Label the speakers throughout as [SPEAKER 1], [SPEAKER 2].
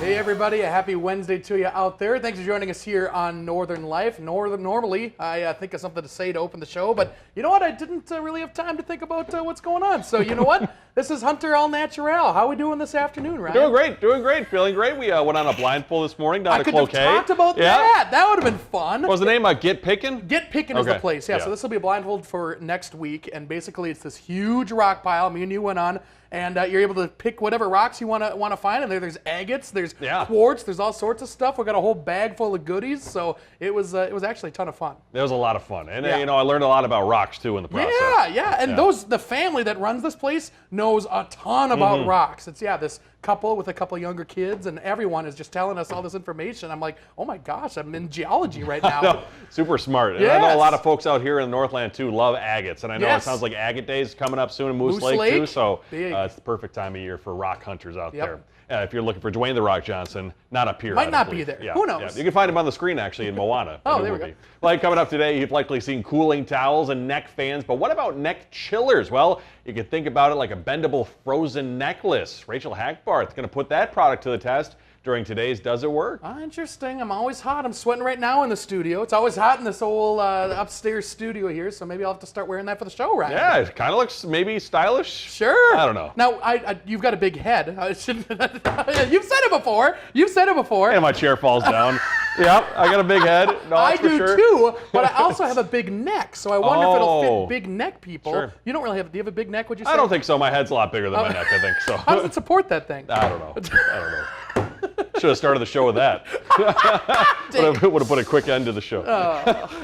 [SPEAKER 1] Hey everybody, a happy Wednesday to you out there. Thanks for joining us here on Northern Life. Normally, I think of something to say to open the show, but you know what? I didn't really have time to think about what's going on. So you know what? This is Hunter All Natural. How are we doing this afternoon, Ryan?
[SPEAKER 2] Doing great, feeling great. We went on a blindfold this morning down
[SPEAKER 1] I
[SPEAKER 2] to
[SPEAKER 1] could
[SPEAKER 2] Cloquet.
[SPEAKER 1] have talked about that. That would have been fun.
[SPEAKER 2] What was the name? Get Pickin'?
[SPEAKER 1] Get Pickin' is the place. Yeah, so this will be a blindfold for next week, and basically it's this huge rock pile. Me and you went on. And you're able to pick whatever rocks you want to find. And there's agates, there's quartz, there's all sorts of stuff. We got a whole bag full of goodies. So it was actually a ton of fun.
[SPEAKER 2] It was a lot of fun, and I learned a lot about rocks too in the process.
[SPEAKER 1] And the family that runs this place knows a ton about rocks. It's this couple with a couple younger kids, and everyone is just telling us all this information. I'm like, oh my gosh, I'm in geology right now.
[SPEAKER 2] No, super smart. And I know a lot of folks out here in the Northland too love agates, and I know it sounds like agate days coming up soon in Moose Lake too. So it's the perfect time of year for rock hunters out there. If you're looking for Dwayne the Rock Johnson, not up here.
[SPEAKER 1] Might not be there. Who knows?
[SPEAKER 2] Yeah. You can find him on the screen actually in Moana.
[SPEAKER 1] Oh, there we go.
[SPEAKER 2] Like coming up today, you've likely seen cooling towels and neck fans, but what about neck chillers? Well, you can think about it like a bendable frozen necklace. Rachel Hackbarth is going to put that product to the test during today's Does It Work?
[SPEAKER 1] Interesting. I'm always hot. I'm sweating right now in the studio. It's always hot in this old upstairs studio here, so maybe I'll have to start wearing that for the show, right?
[SPEAKER 2] Yeah, it kind of looks maybe stylish.
[SPEAKER 1] Sure.
[SPEAKER 2] I don't know.
[SPEAKER 1] Now, you've got a big head. You've said it before.
[SPEAKER 2] And my chair falls down. Yep, I got a big head. No,
[SPEAKER 1] I do
[SPEAKER 2] sure.
[SPEAKER 1] too, but I also have a big neck, so I wonder if it'll fit big neck people.
[SPEAKER 2] Sure.
[SPEAKER 1] You don't really have. Do you have a big neck? Would you say?
[SPEAKER 2] I don't think so. My head's a lot bigger than my neck. I think so.
[SPEAKER 1] How does it support that thing?
[SPEAKER 2] I don't know. Should have started the show with that. Would have put a quick end to the show.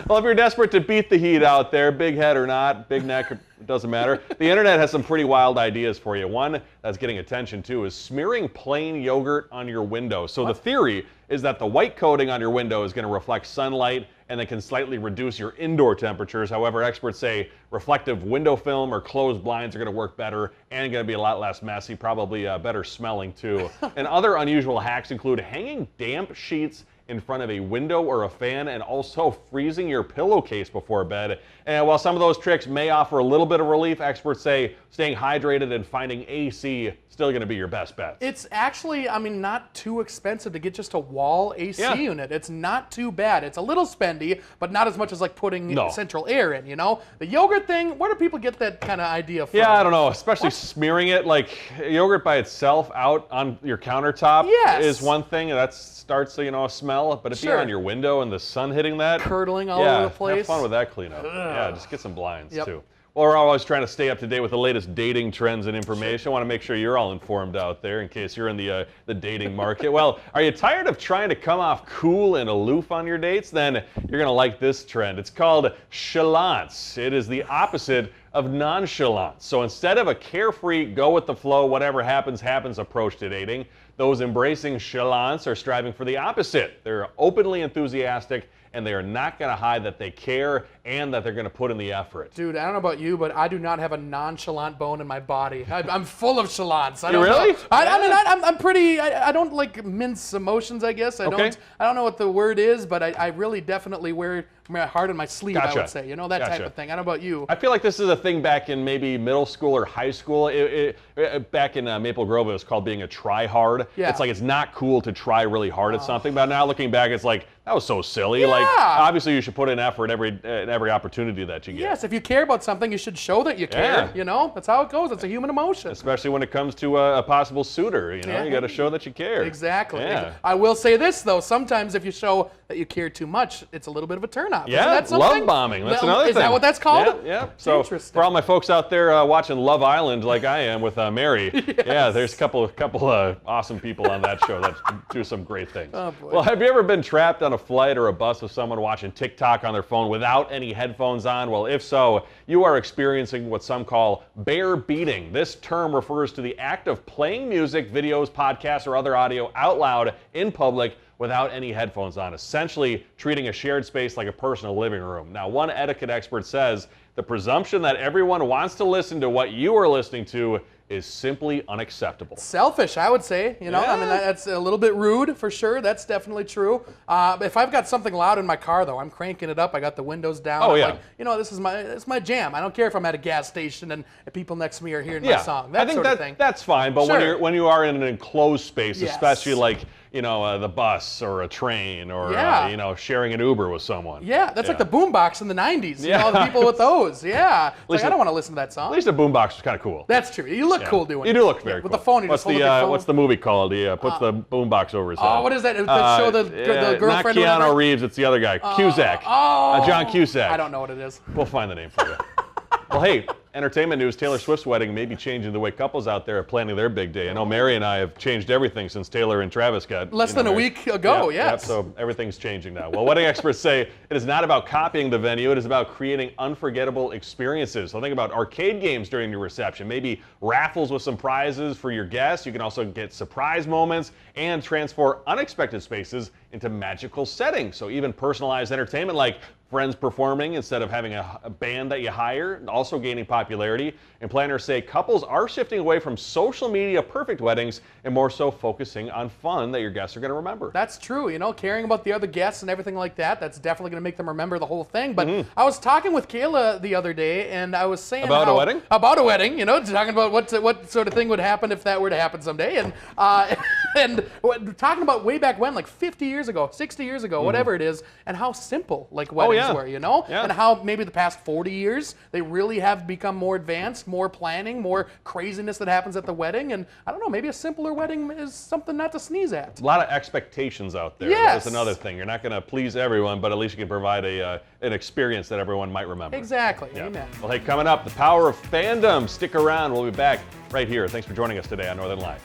[SPEAKER 2] Well, if you're desperate to beat the heat out there, big head or not, big neck, it doesn't matter. The internet has some pretty wild ideas for you. One that's getting attention too is smearing plain yogurt on your window. So the theory is that the white coating on your window is going to reflect sunlight and it can slightly reduce your indoor temperatures. However, experts say reflective window film or closed blinds are going to work better and going to be a lot less messy, probably better smelling too. And other unusual hacks include hanging damp sheets in front of a window or a fan, and also freezing your pillowcase before bed. And while some of those tricks may offer a little bit of relief, experts say staying hydrated and finding AC still going to be your best bet.
[SPEAKER 1] It's actually, not too expensive to get just a wall AC unit. It's not too bad. It's a little spendy, but not as much as like putting central air in, The yogurt thing, where do people get that kind of idea from?
[SPEAKER 2] Yeah, I don't know, especially smearing it, like yogurt by itself out on your countertop is one thing, and that starts, a smell. But if you're on your window and the sun hitting that,
[SPEAKER 1] curdling all over the place.
[SPEAKER 2] Have fun with that cleanup. Yeah, just get some blinds too. Well, we're always trying to stay up to date with the latest dating trends and information. I want to make sure you're all informed out there in case you're in the dating market. Well, are you tired of trying to come off cool and aloof on your dates? Then you're going to like this trend. It's called chalance. It is the opposite of nonchalance. So instead of a carefree, go with the flow, whatever happens, happens approach to dating, those embracing chalance are striving for the opposite. They're openly enthusiastic, and they are not going to hide that they care and that they're going to put in the effort.
[SPEAKER 1] Dude, I don't know about you, but I do not have a nonchalant bone in my body. I'm full of chalance.
[SPEAKER 2] You really?
[SPEAKER 1] I'm pretty. I don't like mince emotions. I guess I don't know what the word is, but I really definitely wear my heart on my sleeve. I would say, that type of thing. I don't know about you.
[SPEAKER 2] I feel like this is a thing back in maybe middle school or high school. Back in Maple Grove, it was called being a try hard.
[SPEAKER 1] Yeah.
[SPEAKER 2] It's like it's not cool to try really hard at something, but now looking back, it's like that was so silly. Like obviously you should put in effort every opportunity that you get.
[SPEAKER 1] Yes, if you care about something, you should show that you care. That's how it goes. It's a human emotion.
[SPEAKER 2] Especially when it comes to a possible suitor. You got to show that you care.
[SPEAKER 1] Exactly.
[SPEAKER 2] Yeah.
[SPEAKER 1] I will say this though: sometimes if you show that you care too much, it's a little bit of a turnoff.
[SPEAKER 2] Yeah, love bombing. That's another thing.
[SPEAKER 1] Is that what that's called?
[SPEAKER 2] Yeah. So for all my folks out there watching Love Island, like I am with Mary, there's a couple awesome people on that show that do some great things.
[SPEAKER 1] Oh, boy.
[SPEAKER 2] Well, have you ever been trapped on a flight or a bus with someone watching TikTok on their phone without any headphones on? Well, if so, you are experiencing what some call bear beating. This term refers to the act of playing music, videos, podcasts, or other audio out loud in public without any headphones on, essentially treating a shared space like a personal living room. Now, one etiquette expert says the presumption that everyone wants to listen to what you are listening to is simply unacceptable.
[SPEAKER 1] Selfish, I would say. That's a little bit rude for sure. That's definitely true. If I've got something loud in my car, though, I'm cranking it up. I got the windows down.
[SPEAKER 2] Oh,
[SPEAKER 1] I'm
[SPEAKER 2] yeah.
[SPEAKER 1] like, this is my jam. I don't care if I'm at a gas station and people next to me are hearing my song.
[SPEAKER 2] I think that's fine. But when you are in an enclosed space, especially like the bus or a train or, sharing an Uber with someone.
[SPEAKER 1] Yeah, that's like the boombox in the 90s. All the people with those. Yeah. It's I don't want to listen to that song.
[SPEAKER 2] At least a boombox was kind of cool.
[SPEAKER 1] That's true. You look cool doing it.
[SPEAKER 2] You do look very cool.
[SPEAKER 1] With the phone, you just hold up your phone.
[SPEAKER 2] What's the movie called? He puts the boombox over his head.
[SPEAKER 1] Oh, what is that? To show the girlfriend?
[SPEAKER 2] Not Keanu Reeves, it's the other guy. Cusack. John Cusack.
[SPEAKER 1] I don't know what it is.
[SPEAKER 2] We'll find the name for you. Well, hey, entertainment news. Taylor Swift's wedding may be changing the way couples out there are planning their big day. I know Mary and I have changed everything since Taylor and Travis got
[SPEAKER 1] less than a week ago.
[SPEAKER 2] Yep, so everything's changing now. Well, wedding experts say it is not about copying the venue. It is about creating unforgettable experiences. So think about arcade games during your reception, maybe raffles with some prizes for your guests. You can also get surprise moments and transform unexpected spaces into magical settings. So even personalized entertainment like friends performing instead of having a band that you hire, also gaining popularity. And planners say couples are shifting away from social media perfect weddings and more so focusing on fun that your guests are going to remember.
[SPEAKER 1] That's true. Caring about the other guests and everything like that, that's definitely going to make them remember the whole thing. But I was talking with Kayla the other day, and I was saying
[SPEAKER 2] About a wedding,
[SPEAKER 1] talking about what sort of thing would happen if that were to happen someday. And and talking about way back when, like 50 years ago, 60 years ago, whatever it is, and how simple weddings were, and how maybe the past 40 years they really have become more advanced, more planning, more craziness that happens at the wedding. And I don't know, maybe a simpler wedding is something not to sneeze at.
[SPEAKER 2] A lot of expectations out there.
[SPEAKER 1] Yes.
[SPEAKER 2] That's another thing. You're not going to please everyone, but at least you can provide an experience that everyone might remember.
[SPEAKER 1] Exactly.
[SPEAKER 2] Yeah.
[SPEAKER 1] Amen.
[SPEAKER 2] Well, hey, coming up, the power of fandom. Stick around. We'll be back right here. Thanks for joining us today on Northern Live.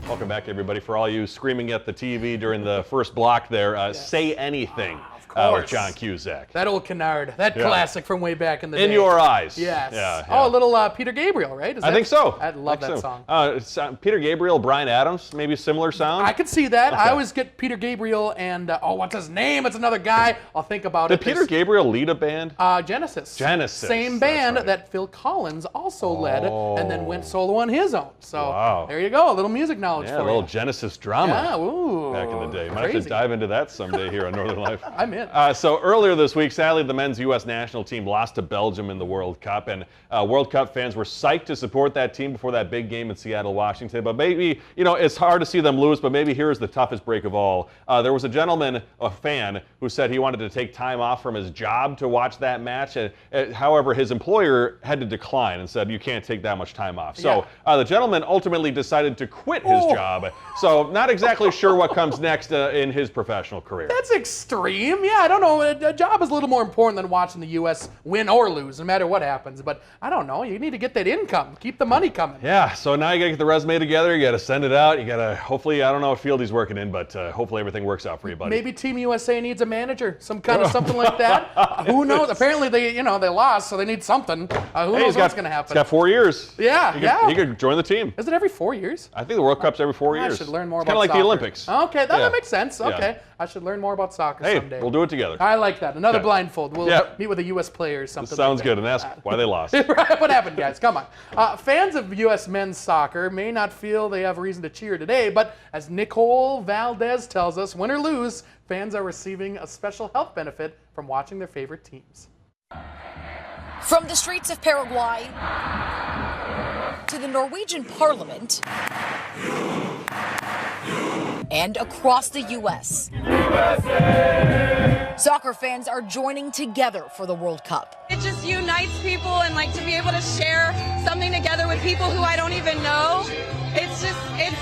[SPEAKER 2] Welcome back, everybody. For all you screaming at the TV during the first block there, Say Anything with John Cusack.
[SPEAKER 1] That old canard, that classic from way back in the day.
[SPEAKER 2] In Your Eyes.
[SPEAKER 1] Yes.
[SPEAKER 2] Yeah.
[SPEAKER 1] Oh, a little Peter Gabriel, right?
[SPEAKER 2] I think so.
[SPEAKER 1] I love that song.
[SPEAKER 2] It's, Peter Gabriel, Bryan Adams, maybe similar sound?
[SPEAKER 1] I could see that. Okay. I always get Peter Gabriel and, what's his name? It's another guy. I'll think about it.
[SPEAKER 2] Did Peter Gabriel lead a band?
[SPEAKER 1] Genesis.
[SPEAKER 2] Genesis.
[SPEAKER 1] Same band that Phil Collins also led and then went solo on his own. So there you go. A little music knowledge for you.
[SPEAKER 2] A little Genesis drama.
[SPEAKER 1] Yeah, ooh.
[SPEAKER 2] Back in the day. Might have to dive into that someday here on Northern Life.
[SPEAKER 1] I'm in.
[SPEAKER 2] So earlier this week, sadly, the men's U.S. national team lost to Belgium in the World Cup, and World Cup fans were psyched to support that team before that big game in Seattle, Washington. But maybe, it's hard to see them lose, but maybe here's the toughest break of all. There was a gentleman, a fan, who said he wanted to take time off from his job to watch that match. However, his employer had to decline and said, you can't take that much time off. So the gentleman ultimately decided to quit his job. So not exactly sure what comes next in his professional career.
[SPEAKER 1] That's extreme. Yeah, I don't know. A job is a little more important than watching the U.S. win or lose, no matter what happens. But I don't know. You need to get that income. Keep the money coming.
[SPEAKER 2] Yeah, so now you got to get the resume together. You got to send it out. You got to, hopefully, I don't know what field he's working in, but hopefully everything works out for you, buddy.
[SPEAKER 1] Maybe Team USA needs a manager, some kind of something like that. Who knows? Apparently they lost, so they need something. Who knows what's going to happen?
[SPEAKER 2] He's got 4 years.
[SPEAKER 1] Yeah,
[SPEAKER 2] He could join the team.
[SPEAKER 1] Is it every 4 years?
[SPEAKER 2] I think the World Cup's every 4 years.
[SPEAKER 1] I should learn more about
[SPEAKER 2] kind of like
[SPEAKER 1] soccer.
[SPEAKER 2] The Olympics.
[SPEAKER 1] Okay, that makes sense. Okay, I should learn more about soccer someday.
[SPEAKER 2] We'll do it together.
[SPEAKER 1] I like that. Another blindfold. We'll meet with a U.S. player or something.
[SPEAKER 2] Sounds good, and ask why they lost.
[SPEAKER 1] What happened, guys? Come on. Fans of U.S. men's soccer may not feel they have reason to cheer today, but as Nicole Valdez tells us, win or lose, fans are receiving a special health benefit from watching their favorite teams.
[SPEAKER 3] From the streets of Paraguay to the Norwegian parliament and across the U.S. Soccer fans are joining together for the World Cup.
[SPEAKER 4] It just unites people, and to be able to share something together with people who I don't even know, it's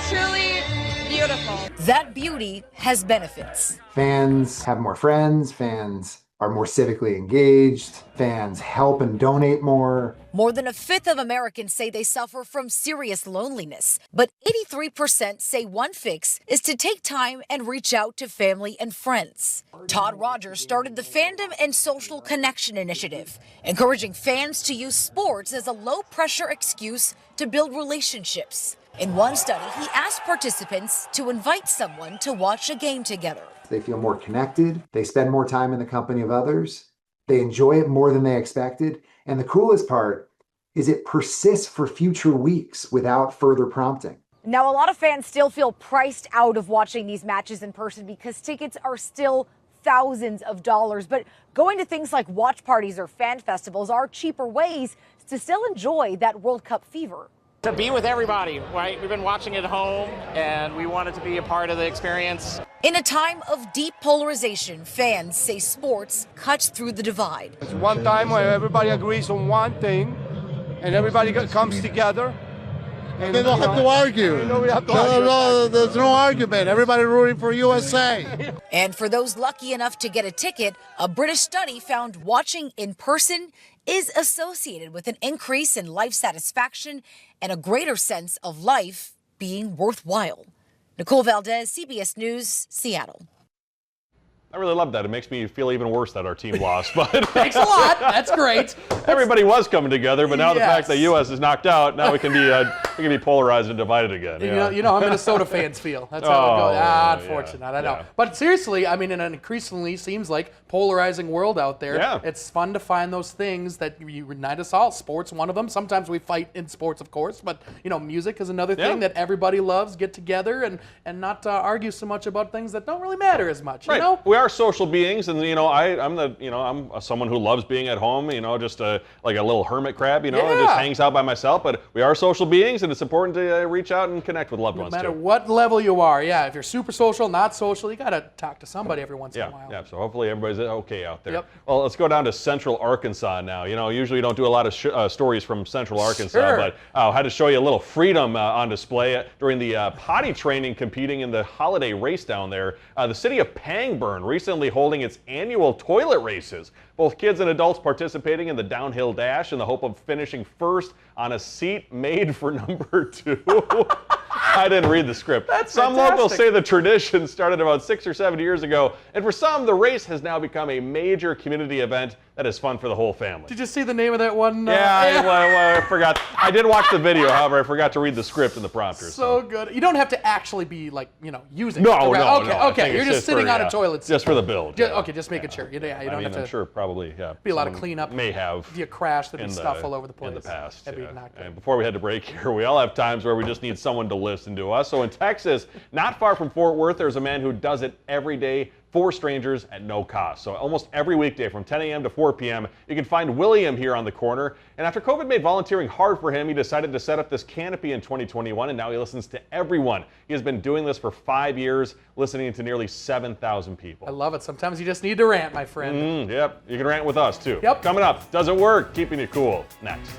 [SPEAKER 4] truly beautiful.
[SPEAKER 3] That beauty has benefits.
[SPEAKER 5] Fans have more friends, fans are more civically engaged, fans help and donate more.
[SPEAKER 3] More than a fifth of Americans say they suffer from serious loneliness, but 83% say one fix is to take time and reach out to family and friends. Todd Rogers started the Fandom and Social Connection Initiative, encouraging fans to use sports as a low-pressure excuse to build relationships. In one study, he asked participants to invite someone to watch a game together.
[SPEAKER 5] They feel more connected, they spend more time in the company of others, they enjoy it more than they expected, and the coolest part is it persists for future weeks without further prompting.
[SPEAKER 6] Now, a lot of fans still feel priced out of watching these matches in person because tickets are still
[SPEAKER 3] thousands of dollars. But going to things like watch parties or fan festivals are cheaper ways to still enjoy that World Cup fever.
[SPEAKER 6] To be with everybody, right? We've been watching at home, and we wanted to be a part of the experience.
[SPEAKER 3] In a time of deep polarization, fans say sports cuts through the divide.
[SPEAKER 7] It's one time where everybody agrees on one thing, and everybody comes together.
[SPEAKER 8] And they don't have to argue. There's no argument. Everybody rooting for USA.
[SPEAKER 3] And for those lucky enough to get a ticket, a British study found watching in person is associated with an increase in life satisfaction and a greater sense of life being worthwhile. Nicole Valdez, CBS News, Seattle.
[SPEAKER 2] I really love that. It makes me feel even worse that our team lost. But
[SPEAKER 1] thanks a lot. That's great.
[SPEAKER 2] Everybody was coming together, but now the fact that
[SPEAKER 1] Yes.
[SPEAKER 2] U.S. is knocked out, now we can be polarized and divided again. Yeah.
[SPEAKER 1] You know how Minnesota fans feel. That's how it goes.
[SPEAKER 2] Yeah,
[SPEAKER 1] Unfortunate, I know.
[SPEAKER 2] yeah.
[SPEAKER 1] But seriously, I mean, in an increasingly seems like polarizing world out there,
[SPEAKER 2] Yeah.
[SPEAKER 1] it's fun to find those things that unite us all. Sports, one of them. Sometimes we fight in sports, of course, but music is another thing that everybody loves. Get together and not argue so much about things that don't really matter as much.
[SPEAKER 2] Right.
[SPEAKER 1] You know?
[SPEAKER 2] We are social beings, and I'm someone who loves being at home. Just like a little hermit crab. And just hangs out by myself. But we are social beings, and it's important to reach out and connect with loved ones.
[SPEAKER 1] No matter
[SPEAKER 2] too.
[SPEAKER 1] what level you are, if you're super social, not social, you gotta talk to somebody every once in a while.
[SPEAKER 2] Yeah, so hopefully everybody's okay out there.
[SPEAKER 1] Yep.
[SPEAKER 2] Well, let's go down to Central Arkansas now. Usually you don't do a lot of stories from Central Arkansas,
[SPEAKER 1] Sure.
[SPEAKER 2] but I had to show you a little freedom on display during the potty training competing in the holiday race down there. The city of Pangburn recently holding its annual toilet races. Both kids and adults participating in the downhill dash in the hope of finishing first on a seat made for number 2. I didn't read the script. Some locals say the tradition started about 6 or 7 years ago, and for some, the race has now become a major community event that is fun for the whole family.
[SPEAKER 1] Did you see the name of that one?
[SPEAKER 2] I forgot. I did watch the video, however, I forgot to read the script and the prompter.
[SPEAKER 1] So good. You don't have to actually be using it.
[SPEAKER 2] No.
[SPEAKER 1] Okay. You're just sitting on a toilet seat.
[SPEAKER 2] Just for the build.
[SPEAKER 1] Okay, just making sure. You don't have to.
[SPEAKER 2] I'm sure probably,
[SPEAKER 1] Be a lot of cleanup.
[SPEAKER 2] May have.
[SPEAKER 1] Be a crash. There'd be stuff all over the place.
[SPEAKER 2] In the past.
[SPEAKER 1] That'd be not good.
[SPEAKER 2] And before we head to break here, we all have times where we just need someone to listen to us. So in Texas, not far from Fort Worth, there's a man who does it every day for strangers at no cost. So almost every weekday from 10 a.m. to 4 p.m., you can find William here on the corner. And after COVID made volunteering hard for him, he decided to set up this canopy in 2021, and now he listens to everyone. He has been doing this for 5 years, listening to nearly 7,000 people.
[SPEAKER 1] I love it. Sometimes you just need to rant, my friend.
[SPEAKER 2] Yep, you can rant with us too.
[SPEAKER 1] Yep.
[SPEAKER 2] Coming up, does it work? Keeping you cool. Next.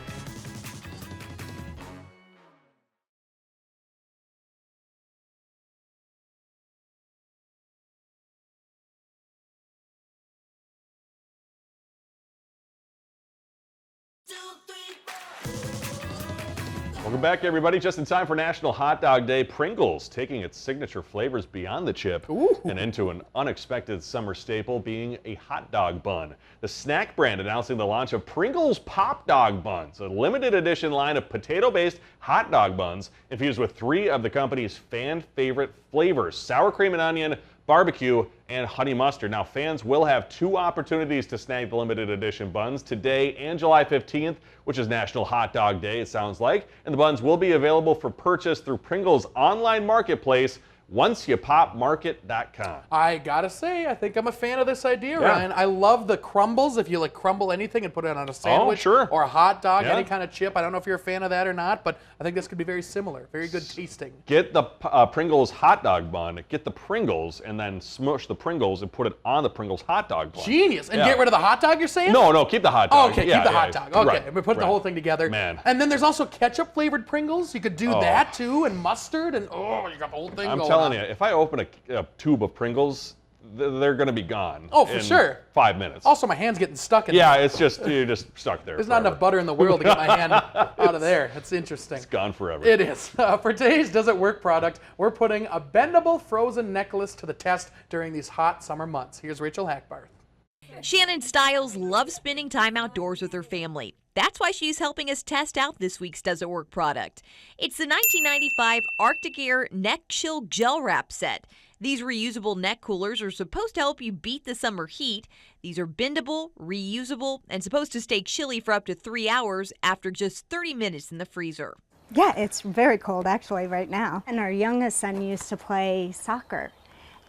[SPEAKER 2] Welcome back, everybody. Just in time for National Hot Dog Day, Pringles taking its signature flavors beyond the chip and into an unexpected summer staple being a hot dog bun. The snack brand announcing the launch of Pringles Pop Dog Buns, a limited edition line of potato-based hot dog buns infused with 3 of the company's fan favorite flavors: sour cream and onion, barbecue, and honey mustard. Now, fans will have 2 opportunities to snag the limited edition buns today and July 15th, which is National Hot Dog Day, it sounds like. And the buns will be available for purchase through Pringles online marketplace, OnceYouPopMarket.com.
[SPEAKER 1] I gotta say, I think I'm a fan of this idea, Ryan. I love the crumbles. If you crumble anything and put it on a sandwich or a hot dog, any kind of chip. I don't know if you're a fan of that or not, but I think this could be very similar, very good tasting.
[SPEAKER 2] Get the Pringles hot dog bun, get the Pringles, and then smush the Pringles and put it on the Pringles hot dog bun.
[SPEAKER 1] Genius. And get rid of the hot dog, you're saying?
[SPEAKER 2] No, keep the hot dog.
[SPEAKER 1] Okay, keep the hot dog. Okay,
[SPEAKER 2] right,
[SPEAKER 1] we put the whole thing together.
[SPEAKER 2] Man.
[SPEAKER 1] And then there's also ketchup flavored Pringles. You could do that too, and mustard, and you got the whole thing
[SPEAKER 2] I'm
[SPEAKER 1] going
[SPEAKER 2] telling
[SPEAKER 1] on.
[SPEAKER 2] you, if I open a tube of Pringles, they're going to be gone.
[SPEAKER 1] Oh, for sure.
[SPEAKER 2] 5 minutes.
[SPEAKER 1] Also, my hand's getting stuck in
[SPEAKER 2] Yeah,
[SPEAKER 1] there.
[SPEAKER 2] it's just, you're just stuck there.
[SPEAKER 1] There's not enough butter in the world to get my hand out of there. That's interesting.
[SPEAKER 2] It's gone forever.
[SPEAKER 1] It is. For today's Does It Work product, we're putting a bendable frozen necklace to the test during these hot summer months. Here's Rachel Hackbarth.
[SPEAKER 9] Shannon Stiles loves spending time outdoors with her family. That's why she's helping us test out this week's Does It Work product. It's the 1995 Arctic Air Neck Chill Gel Wrap Set. These reusable neck coolers are supposed to help you beat the summer heat. These are bendable, reusable, and supposed to stay chilly for up to 3 hours after just 30 minutes in the freezer.
[SPEAKER 10] Yeah, it's very cold actually right now. And our youngest son used to play soccer.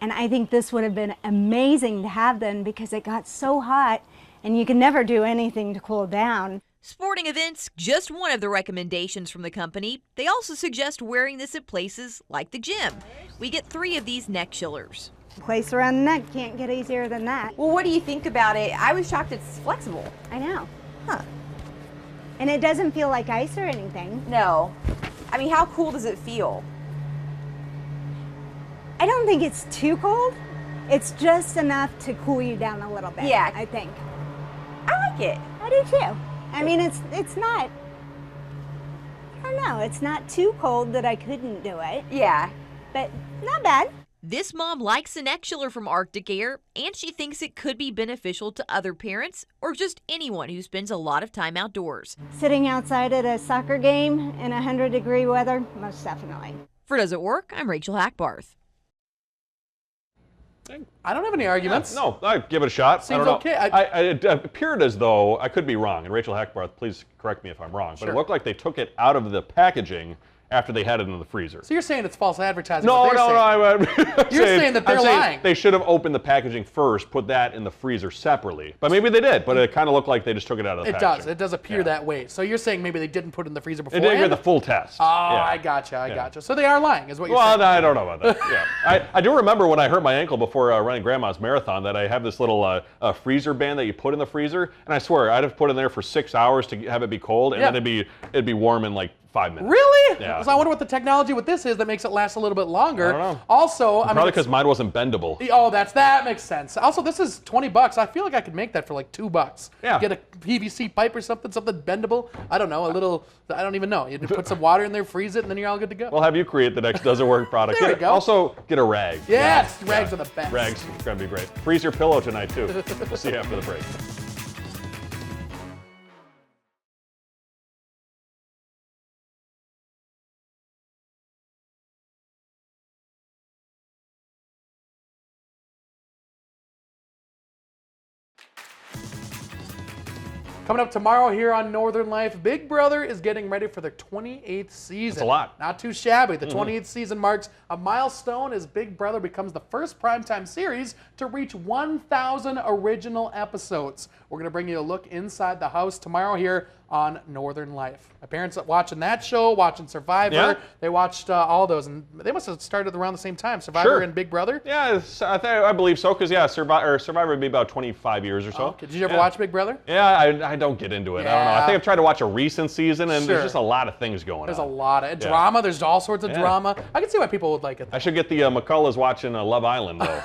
[SPEAKER 10] And I think this would have been amazing to have then because it got so hot and you can never do anything to cool down.
[SPEAKER 9] Sporting events, just one of the recommendations from the company. They also suggest wearing this at places like the gym. We get 3 of these neck chillers.
[SPEAKER 10] Place around the neck can't get easier than that.
[SPEAKER 11] Well, what do you think about it? I was shocked it's flexible.
[SPEAKER 10] I know.
[SPEAKER 11] Huh.
[SPEAKER 10] And it doesn't feel like ice or anything.
[SPEAKER 11] No. I mean, how cool does it feel?
[SPEAKER 10] I don't think it's too cold. It's just enough to cool you down a little bit.
[SPEAKER 11] Yeah.
[SPEAKER 10] I think.
[SPEAKER 11] I like it.
[SPEAKER 10] I do too. I mean, it's not, I don't know, it's not too cold that I couldn't do it.
[SPEAKER 11] Yeah.
[SPEAKER 10] But not bad.
[SPEAKER 9] This mom likes the neck chiller from Arctic Air, and she thinks it could be beneficial to other parents or just anyone who spends a lot of time outdoors.
[SPEAKER 10] Sitting outside at a soccer game in 100-degree weather, most definitely.
[SPEAKER 9] For Does It Work? I'm Rachel Hackbarth.
[SPEAKER 1] I don't have any arguments.
[SPEAKER 2] Yeah, no, I'd give it a shot.
[SPEAKER 1] Seems
[SPEAKER 2] I don't know.
[SPEAKER 1] okay.
[SPEAKER 2] It appeared as though, I could be wrong, and Rachel Hackbarth, please correct me if I'm wrong, but
[SPEAKER 1] Sure.
[SPEAKER 2] it looked like they took it out of the packaging after they had it in the freezer.
[SPEAKER 1] So you're saying it's false advertising?
[SPEAKER 2] No,
[SPEAKER 1] what they're saying.
[SPEAKER 2] You're
[SPEAKER 1] saying that they're lying.
[SPEAKER 2] They should have opened the packaging first, put that in the freezer separately. But maybe they did, but it kind of looked like they just took it out of the packaging.
[SPEAKER 1] It does appear that way. So you're saying maybe they didn't put it in the freezer
[SPEAKER 2] It
[SPEAKER 1] before?
[SPEAKER 2] didn't get the full test.
[SPEAKER 1] Oh, I gotcha. So they are lying, is what you're saying.
[SPEAKER 2] Well, I don't know about that. Yeah, I do remember when I hurt my ankle before running Grandma's Marathon that I have this little freezer band that you put in the freezer, and I swear I'd have put it in there for 6 hours to have it be cold, and then it'd be warm in like 5 minutes.
[SPEAKER 1] Really?
[SPEAKER 2] Yeah.
[SPEAKER 1] So I wonder what the technology with this is that makes it last a little bit longer.
[SPEAKER 2] I don't know.
[SPEAKER 1] Also,
[SPEAKER 2] Probably because mine wasn't bendable.
[SPEAKER 1] Oh, that makes sense. Also, this is $20. I feel like I could make that for like $2.
[SPEAKER 2] Yeah.
[SPEAKER 1] Get a PVC pipe or something bendable. I don't know, I don't even know. You put some water in there, freeze it, and then you're all good to go.
[SPEAKER 2] We'll have you create the next Does It Work product.
[SPEAKER 1] There we go.
[SPEAKER 2] Also, get a rag.
[SPEAKER 1] Yes, rags are the best.
[SPEAKER 2] Rags, it's going to be great. Freeze your pillow tonight, too. We'll see you after the break.
[SPEAKER 1] Coming up tomorrow here on Northern Life, Big Brother is getting ready for their 28th season.
[SPEAKER 2] That's a lot.
[SPEAKER 1] Not too shabby. The 28th season marks a milestone as Big Brother becomes the first primetime series to reach 1,000 original episodes. We're going to bring you a look inside the house tomorrow here on Northern Life. My parents are watching that show, watching Survivor.
[SPEAKER 2] Yeah.
[SPEAKER 1] They watched all those, and they must have started around the same time, Survivor and Big Brother.
[SPEAKER 2] Yeah, I believe so, because Survivor would be about 25 years or so.
[SPEAKER 1] Okay. Did you ever watch Big Brother?
[SPEAKER 2] Yeah, I don't get into it. I don't know. I think I've tried to watch a recent season, and there's just a lot of things going on.
[SPEAKER 1] There's a lot of drama. There's all sorts of drama. I can see why people would like it, though.
[SPEAKER 2] I should get the McCulloughs watching Love Island, though.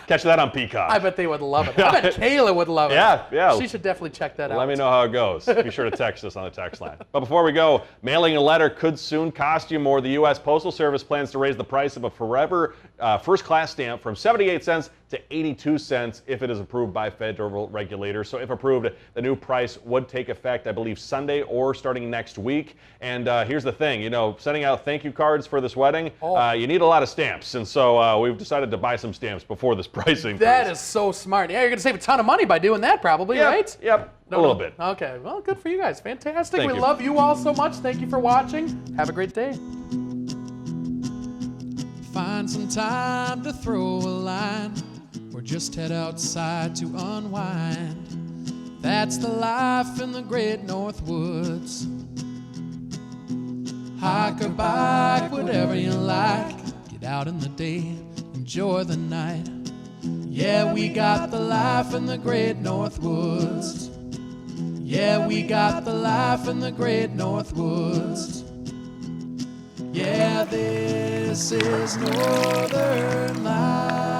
[SPEAKER 2] Catch that on Peacock.
[SPEAKER 1] I bet they would love it. I bet Kayla would love it.
[SPEAKER 2] Yeah.
[SPEAKER 1] She should definitely check that out.
[SPEAKER 2] Let me know how it goes. Be sure to text us on the text line. But before we go, mailing a letter could soon cost you more. The U.S. Postal Service plans to raise the price of a Forever first-class stamp from 78 cents to 82 cents if it is approved by federal regulators. So if approved, the new price would take effect, I believe, Sunday or starting next week. And here's the thing, sending out thank you cards for this wedding, you need a lot of stamps. And so we've decided to buy some stamps before this pricing.
[SPEAKER 1] That is so smart. Yeah, you're going to save a ton of money by doing that probably, right?
[SPEAKER 2] Yep, a little bit.
[SPEAKER 1] Okay, well, good for you guys. Fantastic.
[SPEAKER 2] Thank
[SPEAKER 1] we
[SPEAKER 2] you.
[SPEAKER 1] love you all so much. Thank you for watching. Have a great day.
[SPEAKER 12] Find some time to throw a line or just head outside to unwind. That's the life in the great North Woods. Hike or bike, whatever you like. Get out in the day, enjoy the night. Yeah, we got the life in the great North Woods. Yeah, we got the life in the great North Woods. Yeah, this is Northern Life.